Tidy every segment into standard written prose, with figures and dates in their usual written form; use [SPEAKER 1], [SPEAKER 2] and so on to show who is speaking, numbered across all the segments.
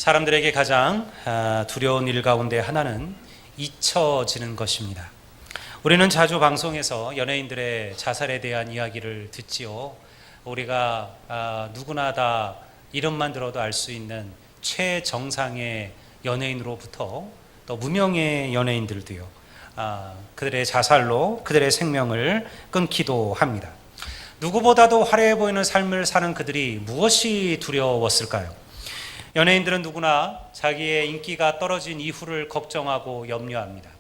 [SPEAKER 1] 사람들에게 가장 두려운 일 가운데 하나는 잊혀지는 것입니다. 우리는 자주 방송에서 연예인들의 자살에 대한 이야기를 듣지요. 우리가 누구나 다 이름만 들어도 알 수 있는 최정상의 연예인으로부터 또 무명의 연예인들도요, 그들의 자살로 그들의 생명을 끊기도 합니다. 누구보다도 화려해 보이는 삶을 사는 그들이 무엇이 두려웠을까요? 연예인들은 누구나 자기의 인기가 떨어진 이후를 걱정하고 염려합니다.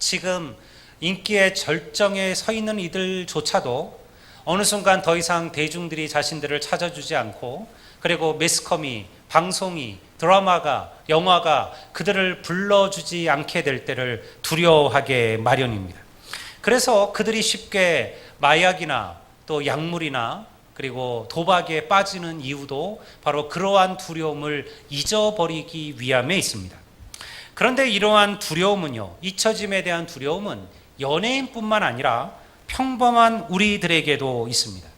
[SPEAKER 1] 지금 인기의 절정에 서 있는 이들조차도 어느 순간 더 이상 대중들이 자신들을 찾아주지 않고, 그리고 매스컴이, 방송이, 드라마가, 영화가 그들을 불러주지 않게 될 때를 두려워하게 마련입니다. 그래서 그들이 쉽게 마약이나 또 약물이나 그리고 도박에 빠지는 이유도 바로 그러한 두려움을 잊어버리기 위함에 있습니다. 그런데 이러한 두려움은요, 잊혀짐에 대한 두려움은 연예인뿐만 아니라 평범한 우리들에게도 있습니다.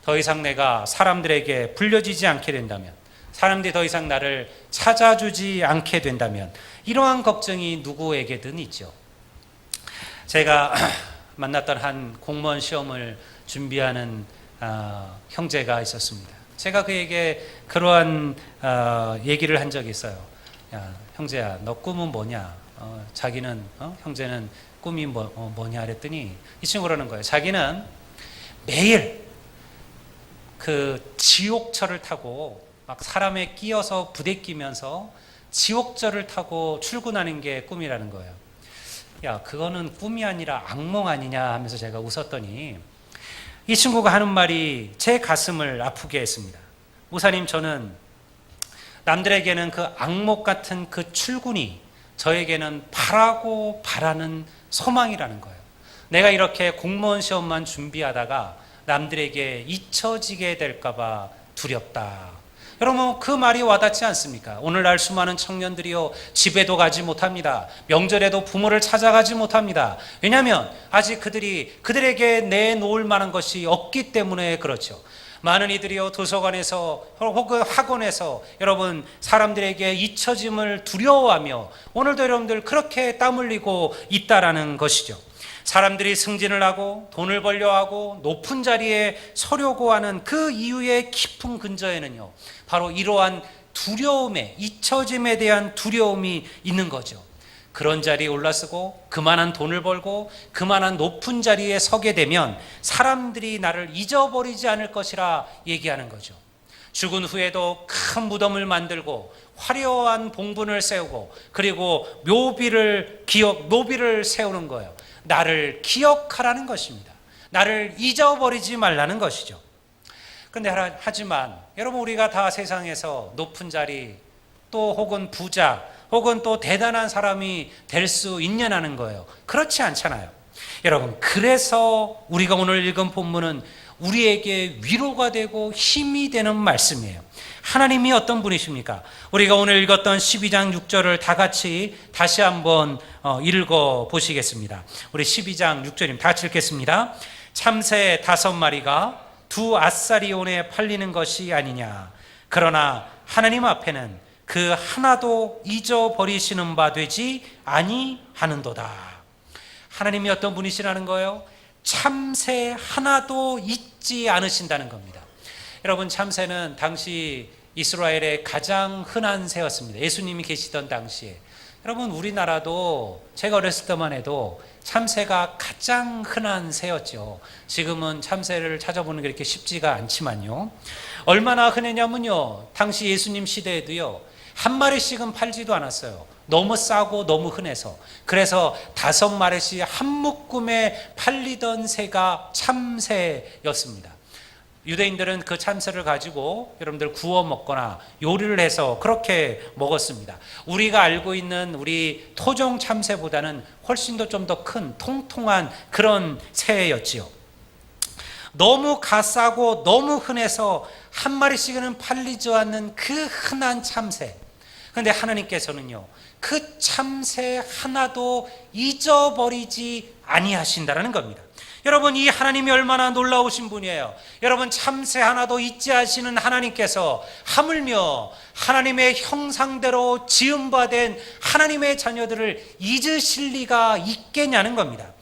[SPEAKER 1] 더 이상 내가 사람들에게 불려지지 않게 된다면, 사람들이 더 이상 나를 찾아주지 않게 된다면, 이러한 걱정이 누구에게든 있죠. 제가 만났던 한 공무원 시험을 준비하는 형제가 있었습니다. 제가 그에게 그러한 얘기를 한 적이 있어요. 야, 형제야, 너 꿈은 뭐냐? 자기는 형제는 꿈이 뭐냐 그랬더니 이 친구가 그러는 거예요. 자기는 매일 그 지옥철을 타고 막 사람에 끼어서 부대끼면서 지옥철을 타고 출근하는 게 꿈이라는 거예요. 야, 그거는 꿈이 아니라 악몽 아니냐 하면서 제가 웃었더니 이 친구가 하는 말이 제 가슴을 아프게 했습니다. 목사님, 저는 남들에게는 그 악몽 같은 그 출근이 저에게는 바라고 바라는 소망이라는 거예요. 내가 이렇게 공무원 시험만 준비하다가 남들에게 잊혀지게 될까봐 두렵다. 여러분, 그 말이 와닿지 않습니까? 오늘날 수많은 청년들이요, 집에도 가지 못합니다. 명절에도 부모를 찾아가지 못합니다. 왜냐하면 아직 그들에게 내놓을 만한 것이 없기 때문에 그렇죠. 많은 이들이요, 도서관에서 혹은 학원에서 여러분 사람들에게 잊혀짐을 두려워하며 오늘도 여러분들 그렇게 땀 흘리고 있다라는 것이죠. 사람들이 승진을 하고 돈을 벌려 하고 높은 자리에 서려고 하는 그 이유의 깊은 근저에는요, 바로 이러한 두려움에, 잊혀짐에 대한 두려움이 있는 거죠. 그런 자리에 올라서고 그만한 돈을 벌고 그만한 높은 자리에 서게 되면 사람들이 나를 잊어버리지 않을 것이라 얘기하는 거죠. 죽은 후에도 큰 무덤을 만들고 화려한 봉분을 세우고 그리고 묘비를 세우는 거예요. 나를 기억하라는 것입니다. 나를 잊어버리지 말라는 것이죠. 그런데 하지만 여러분, 우리가 다 세상에서 높은 자리 또 혹은 부자 혹은 또 대단한 사람이 될 수 있냐는 거예요. 그렇지 않잖아요. 여러분, 그래서 우리가 오늘 읽은 본문은 우리에게 위로가 되고 힘이 되는 말씀이에요. 하나님이 어떤 분이십니까? 우리가 오늘 읽었던 12장 6절을 다 같이 다시 한번 읽어 보시겠습니다. 우리 12장 6절입니다. 다 같이 읽겠습니다. 참새 5마리가 두 아사리온에 팔리는 것이 아니냐. 그러나 하나님 앞에는 그 하나도 잊어버리시는 바 되지 아니하는도다. 하나님이 어떤 분이시라는 거예요? 참새 하나도 잊지 않으신다는 겁니다. 여러분, 참새는 당시 이스라엘의 가장 흔한 새였습니다. 예수님이 계시던 당시에. 여러분, 우리나라도 제가 어렸을 때만 해도 참새가 가장 흔한 새였죠. 지금은 참새를 찾아보는 게 그렇게 쉽지가 않지만요. 얼마나 흔했냐면요, 당시 예수님 시대에도요, 한 마리씩은 팔지도 않았어요. 너무 싸고 너무 흔해서. 그래서 5마리씩 한 묶음에 팔리던 새가 참새였습니다. 유대인들은 그 참새를 가지고 여러분들 구워 먹거나 요리를 해서 그렇게 먹었습니다. 우리가 알고 있는 우리 토종 참새보다는 훨씬 더 좀 더 큰 통통한 그런 새였지요. 너무 값싸고 너무 흔해서 한 마리씩은 팔리지 않는 그 흔한 참새. 그런데 하나님께서는요, 그 참새 하나도 잊어버리지 아니하신다라는 겁니다. 여러분, 이 하나님이 얼마나 놀라우신 분이에요. 여러분, 참새 하나도 잊지 않으시는 하나님께서 하물며 하나님의 형상대로 지음받은 하나님의 자녀들을 잊으실 리가 있겠냐는 겁니다.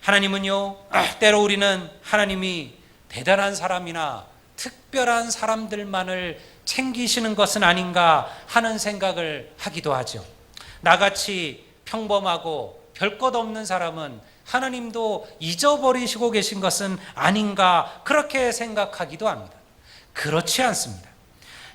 [SPEAKER 1] 하나님은요, 때로 우리는 하나님이 대단한 사람이나 특별한 사람들만을 챙기시는 것은 아닌가 하는 생각을 하기도 하죠. 나같이 평범하고 별 것 없는 사람은 하나님도 잊어버리시고 계신 것은 아닌가 그렇게 생각하기도 합니다. 그렇지 않습니다.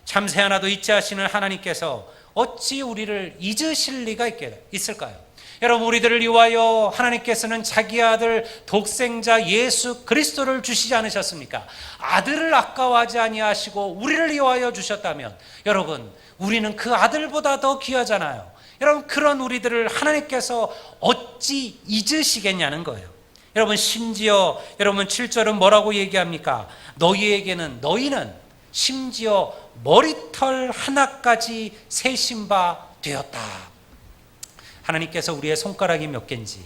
[SPEAKER 1] 참새 하나도 잊지 않으시는 하나님께서 어찌 우리를 잊으실 리가 있을까요? 여러분, 우리들을 위하여 하나님께서는 자기 아들 독생자 예수 그리스도를 주시지 않으셨습니까? 아들을 아까워하지 아니하시고 우리를 위하여 주셨다면 여러분, 우리는 그 아들보다 더 귀하잖아요. 여러분, 그런 우리들을 하나님께서 어찌 잊으시겠냐는 거예요. 여러분, 심지어 여러분 7절은 뭐라고 얘기합니까? 너희는 심지어 머리털 하나까지 세신 바 되었다. 하나님께서 우리의 손가락이 몇 개인지,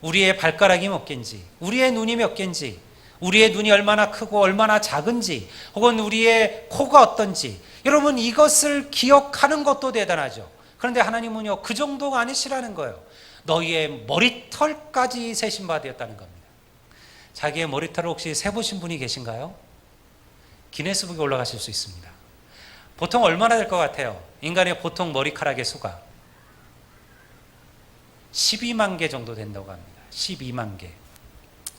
[SPEAKER 1] 우리의 발가락이 몇 개인지, 우리의 눈이 몇 개인지, 우리의 눈이 얼마나 크고 얼마나 작은지, 혹은 우리의 코가 어떤지, 여러분 이것을 기억하는 것도 대단하죠. 그런데 하나님은요, 그 정도가 아니시라는 거예요. 너희의 머리털까지 세신 바 되었다는 겁니다. 자기의 머리털을 혹시 세보신 분이 계신가요? 기네스북에 올라가실 수 있습니다. 보통 얼마나 될 것 같아요? 인간의 보통 머리카락의 수가 12만 개 정도 된다고 합니다. 12만 개.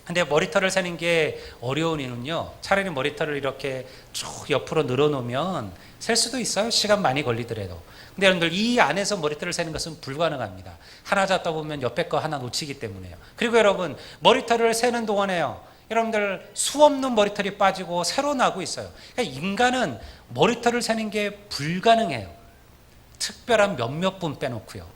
[SPEAKER 1] 근데 머리털을 세는 게 어려운 이유는요, 차라리 머리털을 이렇게 쭉 옆으로 늘어놓으면 셀 수도 있어요. 시간 많이 걸리더라도. 근데 여러분들, 이 안에서 머리털을 세는 것은 불가능합니다. 하나 잡다 보면 옆에 거 하나 놓치기 때문에요. 그리고 여러분, 머리털을 세는 동안에요, 여러분들 수 없는 머리털이 빠지고 새로 나고 있어요. 그러니까 인간은 머리털을 세는 게 불가능해요. 특별한 몇몇 분 빼놓고요.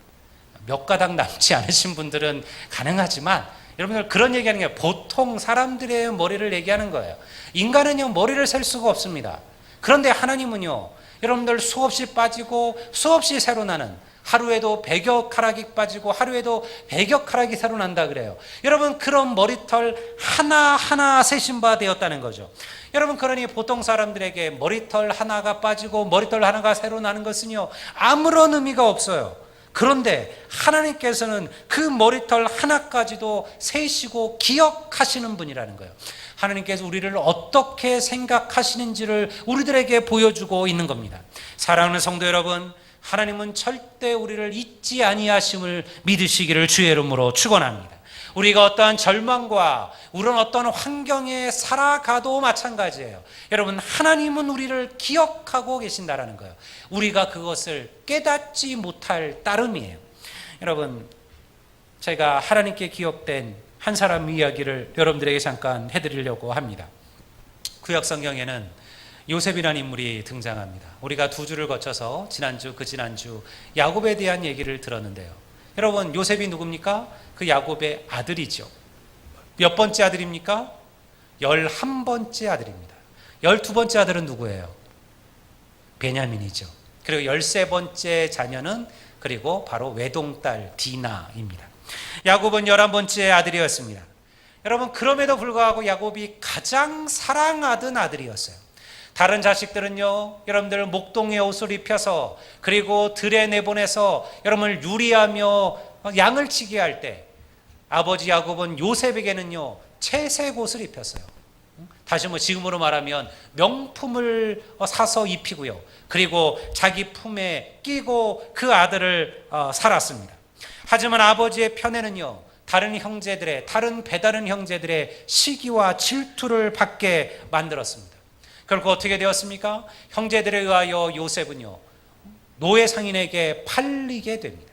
[SPEAKER 1] 몇 가닥 남지 않으신 분들은 가능하지만, 여러분들 그런 얘기하는 게 보통 사람들의 머리를 얘기하는 거예요. 인간은요, 머리를 셀 수가 없습니다. 그런데 하나님은요, 여러분들 수없이 빠지고 수없이 새로 나는, 하루에도 100여 카락이 빠지고 하루에도 100여 카락이 새로 난다 그래요. 여러분, 그런 머리털 하나하나 세신 바 되었다는 거죠. 여러분, 그러니 보통 사람들에게 머리털 하나가 빠지고 머리털 하나가 새로 나는 것은요, 아무런 의미가 없어요. 그런데 하나님께서는 그 머리털 하나까지도 세시고 기억하시는 분이라는 거예요. 하나님께서 우리를 어떻게 생각하시는지를 우리들에게 보여주고 있는 겁니다. 사랑하는 성도 여러분, 하나님은 절대 우리를 잊지 아니하심을 믿으시기를 주의 이름으로 축원합니다. 우리가 어떠한 절망과 우리는 어떤 환경에 살아가도 마찬가지예요. 여러분, 하나님은 우리를 기억하고 계신다라는 거예요. 우리가 그것을 깨닫지 못할 따름이에요. 여러분, 제가 하나님께 기억된 한 사람 이야기를 여러분들에게 잠깐 해드리려고 합니다. 구약 성경에는 요셉이라는 인물이 등장합니다. 우리가 두 주를 거쳐서 지난주, 그 지난주 야곱에 대한 얘기를 들었는데요. 여러분, 요셉이 누굽니까? 그 야곱의 아들이죠. 몇 번째 아들입니까? 11번째 아들입니다. 12번째 아들은 누구예요? 베냐민이죠. 그리고 13번째 자녀는 그리고 바로 외동딸 디나입니다. 야곱은 11번째 아들이었습니다. 여러분, 그럼에도 불구하고 야곱이 가장 사랑하던 아들이었어요. 다른 자식들은요, 여러분들 목동의 옷을 입혀서 그리고 들에 내보내서 여러분을 유리하며 양을 치게 할 때, 아버지 야곱은 요셉에게는요, 채색 옷을 입혔어요. 다시 지금으로 말하면 명품을 사서 입히고요, 그리고 자기 품에 끼고 그 아들을 살았습니다. 하지만 아버지의 편에는요, 다른 배다른 형제들의 시기와 질투를 받게 만들었습니다. 결국 어떻게 되었습니까? 형제들에 의하여 요셉은요, 노예 상인에게 팔리게 됩니다.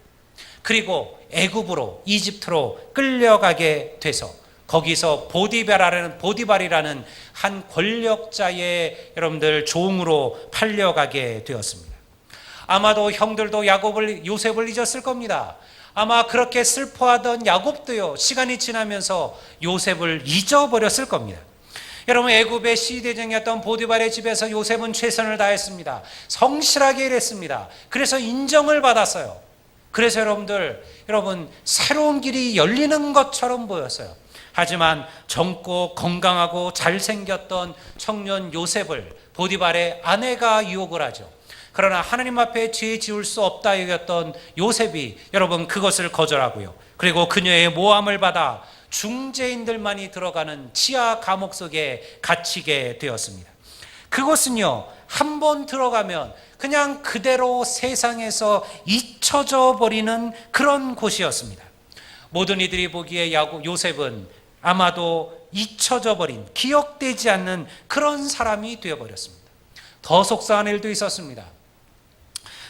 [SPEAKER 1] 그리고 애굽으로, 이집트로 끌려가게 돼서 거기서 보디발이라는 한 권력자의 여러분들 종으로 팔려가게 되었습니다. 아마도 형들도 요셉을 잊었을 겁니다. 아마 그렇게 슬퍼하던 야곱도요, 시간이 지나면서 요셉을 잊어버렸을 겁니다. 여러분, 애굽의 시대장이었던 보디발의 집에서 요셉은 최선을 다했습니다. 성실하게 일했습니다. 그래서 인정을 받았어요. 그래서 여러분, 새로운 길이 열리는 것처럼 보였어요. 하지만 젊고 건강하고 잘생겼던 청년 요셉을 보디발의 아내가 유혹을 하죠. 그러나 하나님 앞에 죄 지을 수 없다 여겼던 요셉이 여러분 그것을 거절하고요. 그리고 그녀의 모함을 받아 중재인들만이 들어가는 지하 감옥 속에 갇히게 되었습니다. 그곳은요, 한 번 들어가면 그냥 그대로 세상에서 잊혀져 버리는 그런 곳이었습니다. 모든 이들이 보기에 요셉은 아마도 잊혀져 버린, 기억되지 않는 그런 사람이 되어버렸습니다. 더 속상한 일도 있었습니다.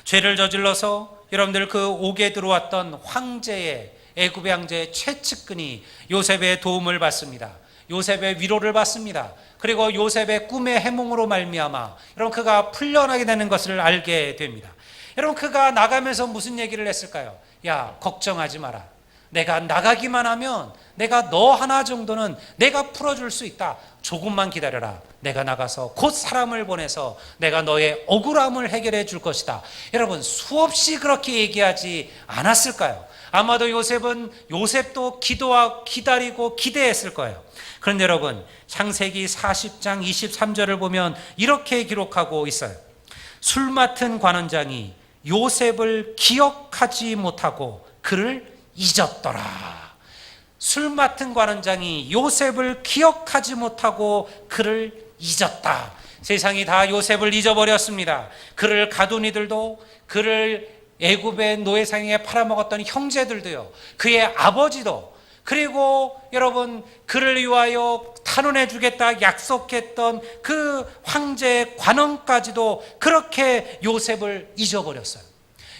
[SPEAKER 1] 죄를 저질러서 여러분들 그 옥에 들어왔던 황제의 애굽의 황제의 최측근이 요셉의 도움을 받습니다. 요셉의 위로를 받습니다. 그리고 요셉의 꿈의 해몽으로 말미암아 여러분 그가 풀려나게 되는 것을 알게 됩니다. 여러분 그가 나가면서 무슨 얘기를 했을까요? 야, 걱정하지 마라. 내가 나가기만 하면 내가 너 하나 정도는 내가 풀어줄 수 있다. 조금만 기다려라. 내가 나가서 곧 사람을 보내서 내가 너의 억울함을 해결해 줄 것이다. 여러분 수없이 그렇게 얘기하지 않았을까요? 아마도 요셉도 기다리고 기대했을 거예요. 그런데 여러분 창세기 40장 23절을 보면 이렇게 기록하고 있어요. 술 맡은 관원장이 요셉을 기억하지 못하고 그를 잊었더라. 술 맡은 관원장이 요셉을 기억하지 못하고 그를 잊었다. 세상이 다 요셉을 잊어버렸습니다. 그를 가둔 이들도, 그를 애굽의 노예상에 팔아먹었던 형제들도요, 그의 아버지도, 그리고 여러분 그를 위하여 탄원해 주겠다 약속했던 그 황제의 관원까지도 그렇게 요셉을 잊어버렸어요.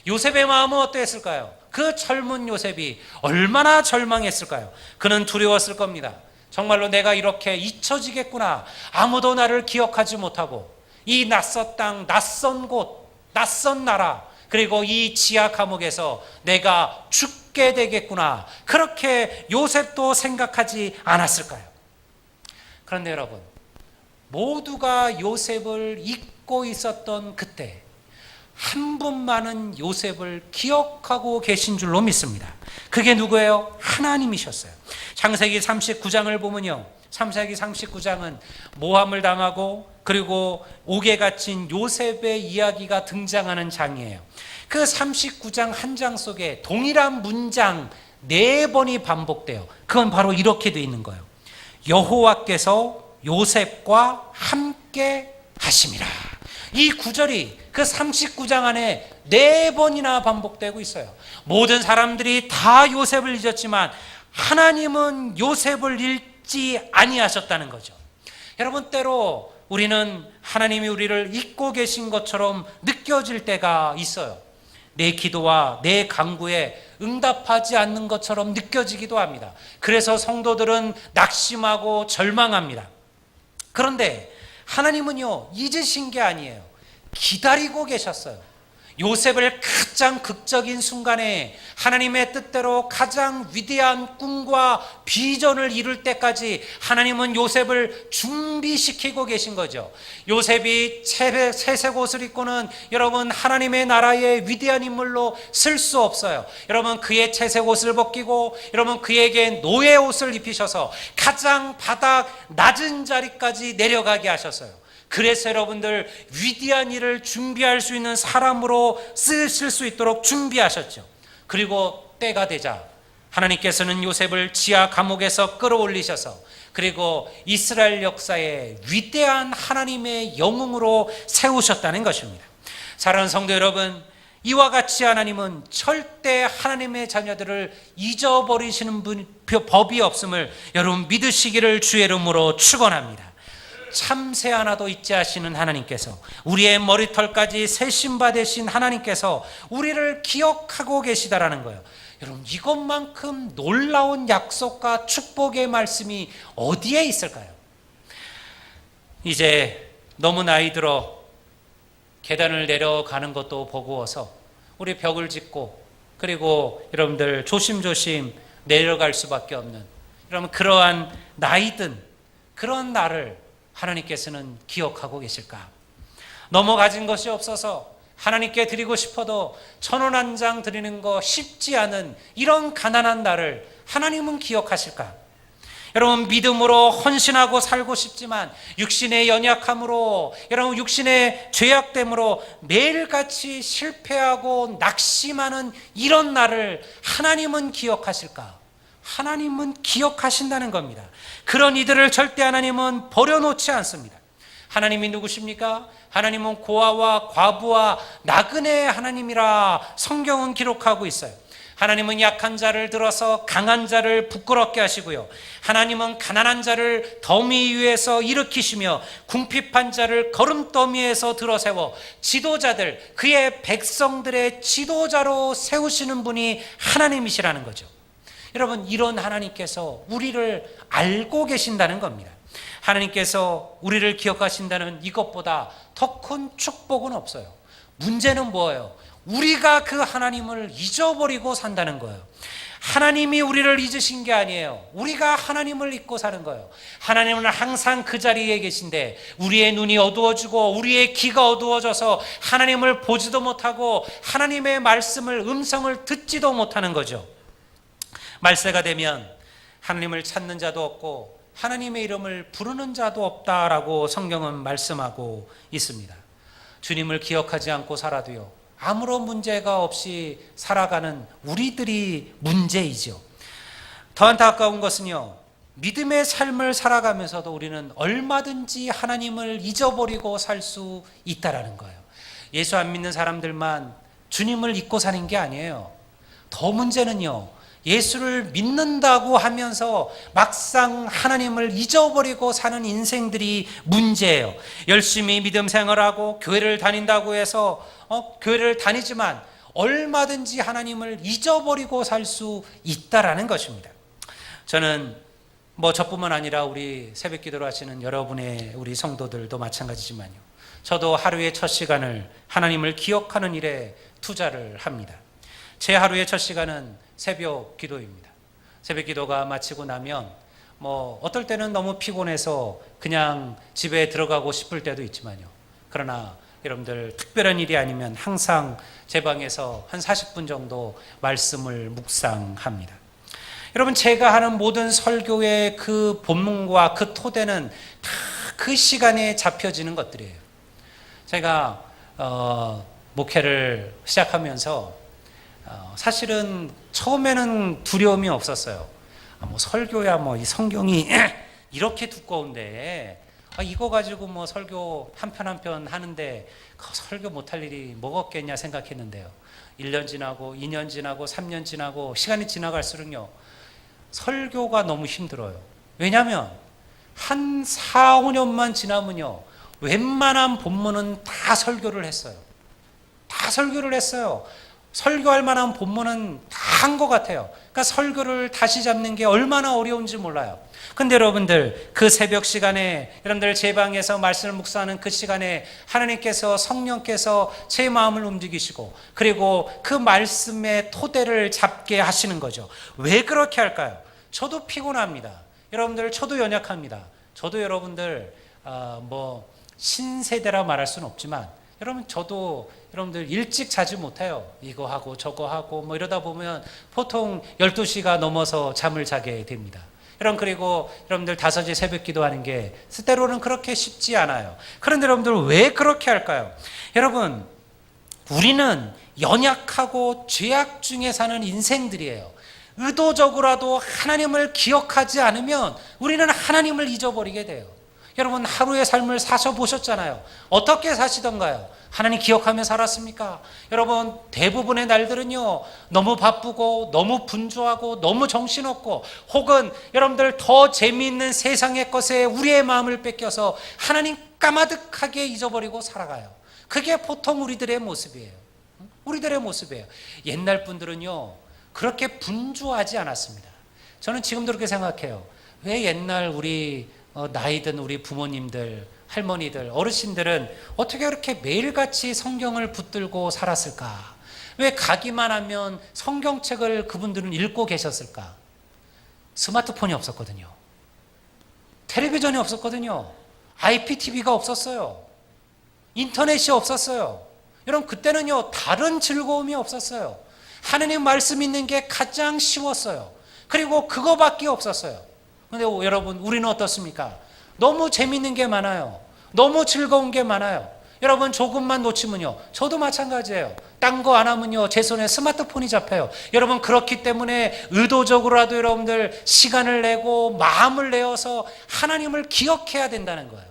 [SPEAKER 1] 요셉의 마음은 어땠을까요? 그 젊은 요셉이 얼마나 절망했을까요? 그는 두려웠을 겁니다. 정말로 내가 이렇게 잊혀지겠구나. 아무도 나를 기억하지 못하고 이 낯선 땅, 낯선 곳, 낯선 나라, 그리고 이 지하 감옥에서 내가 죽게 되겠구나. 그렇게 요셉도 생각하지 않았을까요? 그런데 여러분, 모두가 요셉을 잊고 있었던 그때 한 분만은 요셉을 기억하고 계신 줄로 믿습니다. 그게 누구예요? 하나님이셨어요. 창세기 39장을 보면요, 창세기 39장은 모함을 당하고 그리고 옥에 갇힌 요셉의 이야기가 등장하는 장이에요. 그 39장 한 장 속에 동일한 문장 4번이 반복돼요. 그건 바로 이렇게 돼 있는 거예요. 여호와께서 요셉과 함께 하심이라. 이 구절이 그 39장 안에 4번이나 반복되고 있어요. 모든 사람들이 다 요셉을 잊었지만 하나님은 요셉을 잊지 아니하셨다는 거죠. 여러분, 때로 우리는 하나님이 우리를 잊고 계신 것처럼 느껴질 때가 있어요. 내 기도와 내 간구에 응답하지 않는 것처럼 느껴지기도 합니다. 그래서 성도들은 낙심하고 절망합니다. 그런데 하나님은요, 잊으신 게 아니에요. 기다리고 계셨어요. 요셉을 가장 극적인 순간에 하나님의 뜻대로 가장 위대한 꿈과 비전을 이룰 때까지 하나님은 요셉을 준비시키고 계신 거죠. 요셉이 채색 옷을 입고는 여러분 하나님의 나라의 위대한 인물로 쓸 수 없어요. 여러분 그의 채색 옷을 벗기고 여러분 그에게 노예 옷을 입히셔서 가장 바닥 낮은 자리까지 내려가게 하셨어요. 그래서 여러분들 위대한 일을 준비할 수 있는 사람으로 쓰실 수 있도록 준비하셨죠. 그리고 때가 되자 하나님께서는 요셉을 지하 감옥에서 끌어올리셔서 그리고 이스라엘 역사의 위대한 하나님의 영웅으로 세우셨다는 것입니다. 사랑하는 성도 여러분, 이와 같이 하나님은 절대 하나님의 자녀들을 잊어버리시는 법이 없음을 여러분 믿으시기를 주의 이름으로 축원합니다. 참새 하나도 잊지 않으시는 하나님께서, 우리의 머리털까지 세심바 되신 하나님께서 우리를 기억하고 계시다라는 거예요. 여러분, 이것만큼 놀라운 약속과 축복의 말씀이 어디에 있을까요? 이제 너무 나이 들어 계단을 내려가는 것도 버거워서 우리 벽을 짓고 그리고 여러분들 조심조심 내려갈 수밖에 없는 여러분 그러한 나이든 그런 나를 하나님께서는 기억하고 계실까? 너무 가진 것이 없어서 하나님께 드리고 싶어도 1,000원 한 장 드리는 거 쉽지 않은 이런 가난한 나를 하나님은 기억하실까? 여러분 믿음으로 헌신하고 살고 싶지만 육신의 연약함으로, 여러분 육신의 죄악됨으로 매일같이 실패하고 낙심하는 이런 나를 하나님은 기억하실까? 하나님은 기억하신다는 겁니다. 그런 이들을 절대 하나님은 버려놓지 않습니다. 하나님이 누구십니까? 하나님은 고아와 과부와 나그네의 하나님이라 성경은 기록하고 있어요. 하나님은 약한 자를 들어서 강한 자를 부끄럽게 하시고요. 하나님은 가난한 자를 더미 위에서 일으키시며 궁핍한 자를 거름더미에서 들어세워 지도자들, 그의 백성들의 지도자로 세우시는 분이 하나님이시라는 거죠. 여러분, 이런 하나님께서 우리를 알고 계신다는 겁니다. 하나님께서 우리를 기억하신다는 이것보다 더 큰 축복은 없어요. 문제는 뭐예요? 우리가 그 하나님을 잊어버리고 산다는 거예요. 하나님이 우리를 잊으신 게 아니에요. 우리가 하나님을 잊고 사는 거예요. 하나님은 항상 그 자리에 계신데 우리의 눈이 어두워지고 우리의 귀가 어두워져서 하나님을 보지도 못하고 하나님의 말씀을, 음성을 듣지도 못하는 거죠. 말세가 되면 하나님을 찾는 자도 없고 하나님의 이름을 부르는 자도 없다라고 성경은 말씀하고 있습니다. 주님을 기억하지 않고 살아도요, 아무런 문제가 없이 살아가는 우리들이 문제이죠. 더 안타까운 것은요, 믿음의 삶을 살아가면서도 우리는 얼마든지 하나님을 잊어버리고 살 수 있다라는 거예요. 예수 안 믿는 사람들만 주님을 잊고 사는 게 아니에요. 더 문제는요, 예수를 믿는다고 하면서 막상 하나님을 잊어버리고 사는 인생들이 문제예요. 열심히 믿음 생활하고 교회를 다닌다고 해서 교회를 다니지만 얼마든지 하나님을 잊어버리고 살 수 있다라는 것입니다. 저는 저뿐만 아니라 우리 새벽 기도를 하시는 여러분의 우리 성도들도 마찬가지지만요, 저도 하루의 첫 시간을 하나님을 기억하는 일에 투자를 합니다. 제 하루의 첫 시간은 새벽 기도입니다. 새벽 기도가 마치고 나면 어떨 때는 너무 피곤해서 그냥 집에 들어가고 싶을 때도 있지만요, 그러나 여러분들 특별한 일이 아니면 항상 제 방에서 한 40분 정도 말씀을 묵상합니다. 여러분, 제가 하는 모든 설교의 그 본문과 그 토대는 다 그 시간에 잡혀지는 것들이에요. 제가 목회를 시작하면서 사실은 처음에는 두려움이 없었어요. 설교야 이 성경이 이렇게 두꺼운데 이거 가지고 설교 한 편 한 편 하는데 설교 못할 일이 뭐가 없겠냐 생각했는데요, 1년 지나고 2년 지나고 3년 지나고 시간이 지나갈수록요, 설교가 너무 힘들어요. 왜냐하면 한 4, 5년만 지나면요, 웬만한 본문은 다 설교를 했어요. 다 설교를 했어요. 설교할 만한 본문은 다 한 것 같아요. 그러니까 설교를 다시 잡는 게 얼마나 어려운지 몰라요. 근데 여러분들, 그 새벽 시간에 여러분들 제 방에서 말씀을 묵상하는 그 시간에 하나님께서, 성령께서 제 마음을 움직이시고 그리고 그 말씀의 토대를 잡게 하시는 거죠. 왜 그렇게 할까요? 저도 피곤합니다. 여러분들, 저도 연약합니다. 저도 여러분들 신세대라 말할 수는 없지만 저도 여러분들 일찍 자지 못해요. 이거 하고 저거 하고 이러다 보면 보통 12시가 넘어서 잠을 자게 됩니다. 그리고 여러분들 5시 새벽 기도하는 게 때로는 그렇게 쉽지 않아요. 그런데 여러분들 왜 그렇게 할까요? 여러분, 우리는 연약하고 죄악 중에 사는 인생들이에요. 의도적으로라도 하나님을 기억하지 않으면 우리는 하나님을 잊어버리게 돼요. 여러분, 하루의 삶을 사셔보셨잖아요. 어떻게 사시던가요? 하나님 기억하며 살았습니까? 여러분, 대부분의 날들은요, 너무 바쁘고 너무 분주하고 너무 정신없고 혹은 여러분들 더 재미있는 세상의 것에 우리의 마음을 뺏겨서 하나님 까마득하게 잊어버리고 살아가요. 그게 보통 우리들의 모습이에요. 우리들의 모습이에요. 옛날 분들은요, 그렇게 분주하지 않았습니다. 저는 지금도 그렇게 생각해요. 왜 옛날 우리 나이든 우리 부모님들, 할머니들, 어르신들은 어떻게 그렇게 매일같이 성경을 붙들고 살았을까? 왜 가기만 하면 성경책을 그분들은 읽고 계셨을까? 스마트폰이 없었거든요. 텔레비전이 없었거든요. IPTV가 없었어요. 인터넷이 없었어요. 여러분, 그때는요, 다른 즐거움이 없었어요. 하나님 말씀 있는 게 가장 쉬웠어요. 그리고 그거밖에 없었어요. 근데 여러분, 우리는 어떻습니까? 너무 재밌는 게 많아요. 너무 즐거운 게 많아요. 여러분, 조금만 놓치면요, 저도 마찬가지예요. 딴 거 안 하면요, 제 손에 스마트폰이 잡혀요. 여러분, 그렇기 때문에 의도적으로라도 여러분들 시간을 내고 마음을 내어서 하나님을 기억해야 된다는 거예요.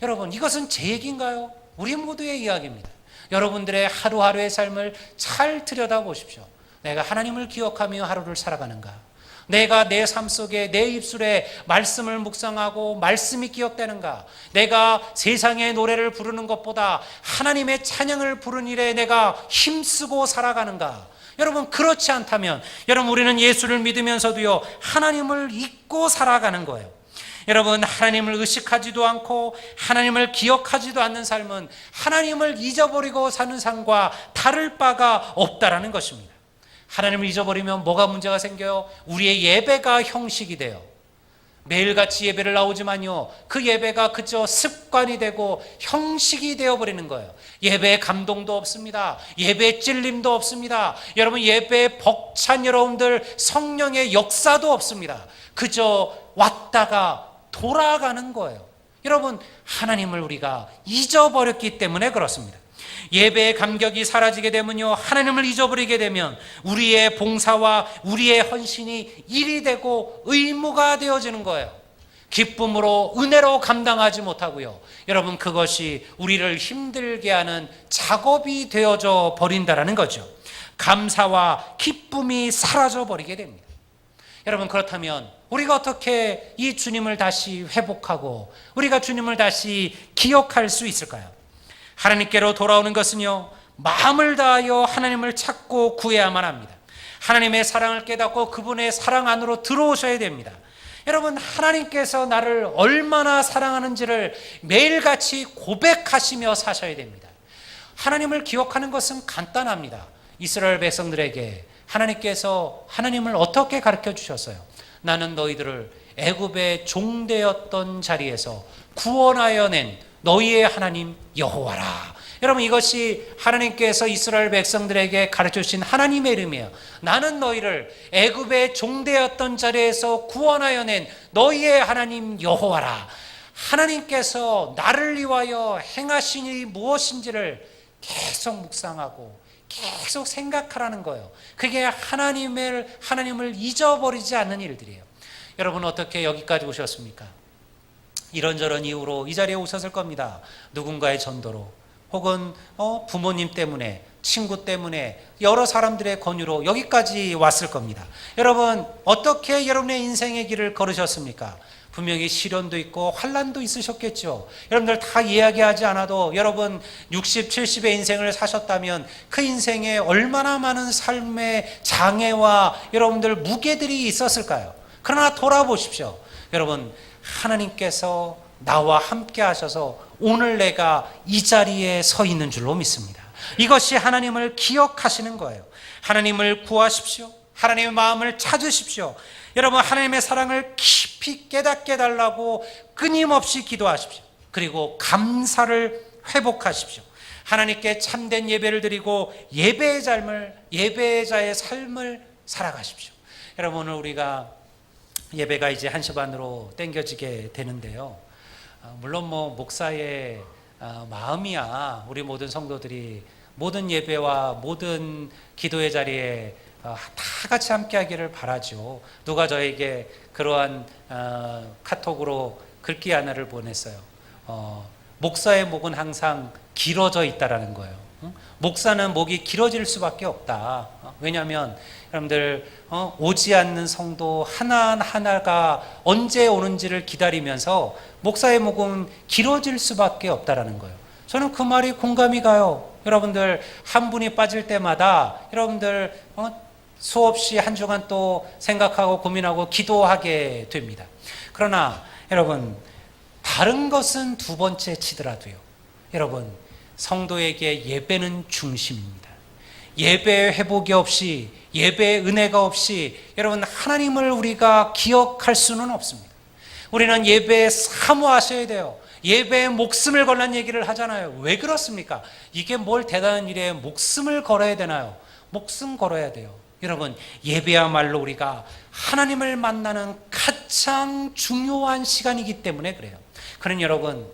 [SPEAKER 1] 여러분, 이것은 제 얘기인가요? 우리 모두의 이야기입니다. 여러분들의 하루하루의 삶을 잘 들여다보십시오. 내가 하나님을 기억하며 하루를 살아가는가? 내가 내 삶 속에 내 입술에 말씀을 묵상하고 말씀이 기억되는가? 내가 세상의 노래를 부르는 것보다 하나님의 찬양을 부르는 일에 내가 힘쓰고 살아가는가? 여러분, 그렇지 않다면 여러분, 우리는 예수를 믿으면서도요, 하나님을 잊고 살아가는 거예요. 여러분, 하나님을 의식하지도 않고 하나님을 기억하지도 않는 삶은 하나님을 잊어버리고 사는 삶과 다를 바가 없다라는 것입니다. 하나님을 잊어버리면 뭐가 문제가 생겨요? 우리의 예배가 형식이 돼요. 매일같이 예배를 나오지만요, 그 예배가 그저 습관이 되고 형식이 되어버리는 거예요. 예배에 감동도 없습니다. 예배에 찔림도 없습니다. 여러분, 예배에 벅찬 여러분들 성령의 역사도 없습니다. 그저 왔다가 돌아가는 거예요. 여러분, 하나님을 우리가 잊어버렸기 때문에 그렇습니다. 예배의 감격이 사라지게 되면요, 하나님을 잊어버리게 되면 우리의 봉사와 우리의 헌신이 일이 되고 의무가 되어지는 거예요. 기쁨으로, 은혜로 감당하지 못하고요, 여러분, 그것이 우리를 힘들게 하는 작업이 되어져 버린다라는 거죠. 감사와 기쁨이 사라져 버리게 됩니다. 여러분, 그렇다면 우리가 어떻게 이 주님을 다시 회복하고 우리가 주님을 다시 기억할 수 있을까요? 하나님께로 돌아오는 것은요, 마음을 다하여 하나님을 찾고 구해야만 합니다. 하나님의 사랑을 깨닫고 그분의 사랑 안으로 들어오셔야 됩니다. 여러분, 하나님께서 나를 얼마나 사랑하는지를 매일같이 고백하시며 사셔야 됩니다. 하나님을 기억하는 것은 간단합니다. 이스라엘 백성들에게 하나님께서 하나님을 어떻게 가르쳐 주셨어요? 나는 너희들을 애굽의 종되었던 자리에서 구원하여 낸 너희의 하나님 여호와라. 여러분, 이것이 하나님께서 이스라엘 백성들에게 가르쳐 주신 하나님의 이름이에요. 나는 너희를 애굽의 종되었던 자리에서 구원하여 낸 너희의 하나님 여호와라. 하나님께서 나를 위하여 행하신 일이 무엇인지를 계속 묵상하고 계속 생각하라는 거예요. 그게 하나님을 잊어버리지 않는 일들이에요. 여러분, 어떻게 여기까지 오셨습니까? 이런저런 이유로 이 자리에 오셨을 겁니다. 누군가의 전도로, 혹은 부모님 때문에, 친구 때문에, 여러 사람들의 권유로 여기까지 왔을 겁니다. 여러분, 어떻게 여러분의 인생의 길을 걸으셨습니까? 분명히 시련도 있고 환난도 있으셨겠죠. 여러분들 다 이야기하지 않아도 여러분 60, 70의 인생을 사셨다면 그 인생에 얼마나 많은 삶의 장애와 여러분들 무게들이 있었을까요? 그러나 돌아보십시오. 여러분, 하나님께서 나와 함께 하셔서 오늘 내가 이 자리에 서 있는 줄로 믿습니다. 이것이 하나님을 기억하시는 거예요. 하나님을 구하십시오. 하나님의 마음을 찾으십시오. 여러분, 하나님의 사랑을 깊이 깨닫게 달라고 끊임없이 기도하십시오. 그리고 감사를 회복하십시오. 하나님께 참된 예배를 드리고 예배자의 삶을 살아가십시오. 여러분, 오늘 우리가 예배가 이제 1시 반으로 땡겨지게 되는데요, 물론 목사의 마음이야 우리 모든 성도들이 모든 예배와 모든 기도의 자리에 다 같이 함께 하기를 바라죠. 누가 저에게 그러한 카톡으로 글귀 하나를 보냈어요. 목사의 목은 항상 길어져 있다라는 거예요. 목사는 목이 길어질 수밖에 없다. 왜냐하면 여러분들 오지 않는 성도 하나하나가 언제 오는지를 기다리면서 목사의 목은 길어질 수밖에 없다라는 거예요. 저는 그 말이 공감이 가요. 여러분들 한 분이 빠질 때마다 여러분들 수없이 한 주간 또 생각하고 고민하고 기도하게 됩니다. 그러나 여러분, 다른 것은 두 번째 치더라도요, 여러분, 성도에게 예배는 중심입니다. 예배의 회복이 없이, 예배의 은혜가 없이 여러분, 하나님을 우리가 기억할 수는 없습니다. 우리는 예배에 사모하셔야 돼요. 예배에 목숨을 걸란 얘기를 하잖아요. 왜 그렇습니까? 이게 뭘 대단한 일에 목숨을 걸어야 되나요? 목숨 걸어야 돼요. 여러분, 예배야말로 우리가 하나님을 만나는 가장 중요한 시간이기 때문에 그래요. 그러니 여러분,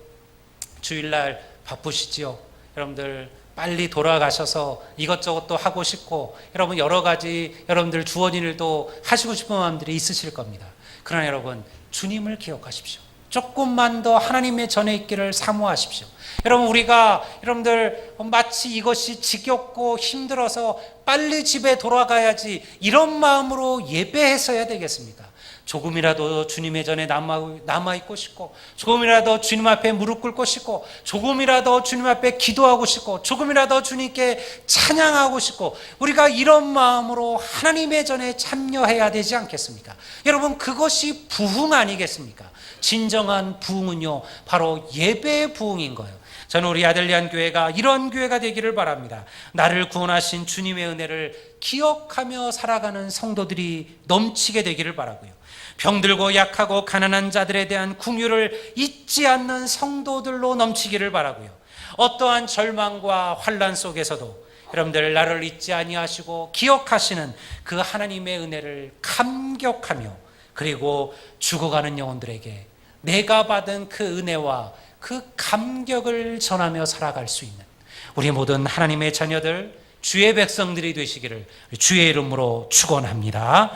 [SPEAKER 1] 주일날 바쁘시지요? 여러분들 빨리 돌아가셔서 이것저것 또 하고 싶고, 여러분 여러 가지 여러분들 주원 일도 하시고 싶은 마음들이 있으실 겁니다. 그러나 여러분, 주님을 기억하십시오. 조금만 더 하나님의 전에 있기를 사모하십시오. 여러분, 우리가 여러분들 마치 이것이 지겹고 힘들어서 빨리 집에 돌아가야지 이런 마음으로 예배했어야 되겠습니까? 조금이라도 주님의 전에 남아있고 싶고, 조금이라도 주님 앞에 무릎 꿇고 싶고, 조금이라도 주님 앞에 기도하고 싶고, 조금이라도 주님께 찬양하고 싶고, 우리가 이런 마음으로 하나님의 전에 참여해야 되지 않겠습니까? 여러분, 그것이 부흥 아니겠습니까? 진정한 부흥은요, 바로 예배의 부흥인 거예요. 저는 우리 아들리안 교회가 이런 교회가 되기를 바랍니다. 나를 구원하신 주님의 은혜를 기억하며 살아가는 성도들이 넘치게 되기를 바라고요. 병들고 약하고 가난한 자들에 대한 긍휼을 잊지 않는 성도들로 넘치기를 바라고요. 어떠한 절망과 환난 속에서도 여러분들 나를 잊지 아니하시고 기억하시는 그 하나님의 은혜를 감격하며, 그리고 죽어가는 영혼들에게 내가 받은 그 은혜와 그 감격을 전하며 살아갈 수 있는 우리 모든 하나님의 자녀들, 주의 백성들이 되시기를 주의 이름으로 축원합니다.